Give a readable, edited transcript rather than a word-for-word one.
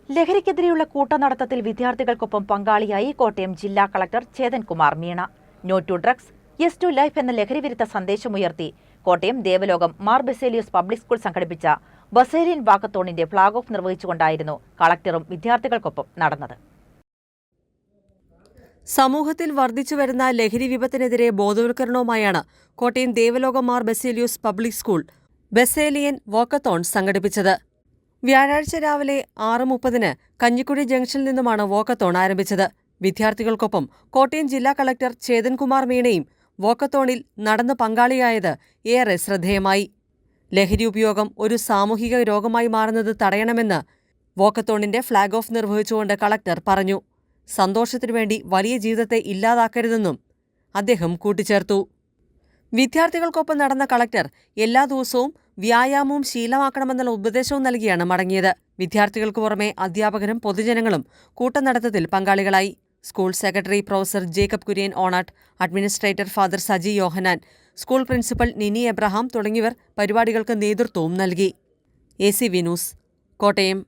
ലഹരിക്കെതിരെയുള്ള കൂട്ടനടത്തത്തിൽ വിദ്യാർത്ഥികൾക്കൊപ്പം പങ്കാളിയായി കോട്ടയം ജില്ലാ collector Chetan Kumar Meena. No to drugs, yes to life എന്ന ലഹരിവിരുദ്ധ സന്ദേശമുയർത്തി കോട്ടയം ദേവലോകം മാർ ബസേലിയോസ് പബ്ലിക് സ്കൂൾ സംഘടിപ്പിച്ച ബസേലിയൻ വാക്കത്തോണിന്റെ ഫ്ളാഗ് ഓഫ് നിർവഹിച്ചുകൊണ്ടായിരുന്നു കളക്ടറും വിദ്യാർത്ഥികൾക്കൊപ്പം നടന്നത്. സമൂഹത്തിൽ വർദ്ധിച്ചുവരുന്ന ലഹരി വിപത്തിനെതിരെ ബോധവൽക്കരണവുമായാണ് Kottayam Devalokam Mar Baselios public school Baselian walkathon സംഘടിപ്പിച്ചത്. വ്യാഴാഴ്ച രാവിലെ 6:30 കഞ്ഞിക്കുഴി ജംഗ്ഷനിൽ നിന്നുമാണ് വാക്കത്തോൺ ആരംഭിച്ചത്. വിദ്യാർത്ഥികൾക്കൊപ്പം കോട്ടയം ജില്ലാ കളക്ടർ ചേതൻ കുമാർ മീണയും വാക്കത്തോണിൽ നടന്ന് പങ്കാളിയായത് ഏറെ ശ്രദ്ധേയമായി. ലഹരി ഉപയോഗം ഒരു സാമൂഹിക രോഗമായി മാറുന്നത് തടയണമെന്ന് വാക്കത്തോണിന്റെ ഫ്ളാഗ് ഓഫ് നിർവഹിച്ചുകൊണ്ട് കളക്ടർ പറഞ്ഞു. സന്തോഷത്തിനുവേണ്ടി വലിയ ജീവിതത്തെ ഇല്ലാതാക്കരുതെന്നും അദ്ദേഹം കൂട്ടിച്ചേർത്തു. വിദ്യാർത്ഥികൾക്കൊപ്പം നടന്ന കളക്ടർ എല്ലാ ദിവസവും വ്യായാമവും ശീലമാക്കണമെന്നുള്ള ഉപദേശവും നൽകിയാണ് മടങ്ങിയത്. വിദ്യാർത്ഥികൾക്ക് പുറമെ അധ്യാപകരും പൊതുജനങ്ങളും കൂട്ടനടത്തത്തിൽ പങ്കാളികളായി. School secretary professor Jacob Kurian Onattu, administrator father Saji Yohannan, school principal Nini Abraham തുടങ്ങിയവർ പരിപാടികൾക്ക് നേതൃത്വവും നൽകി. ACV news, Kottayam.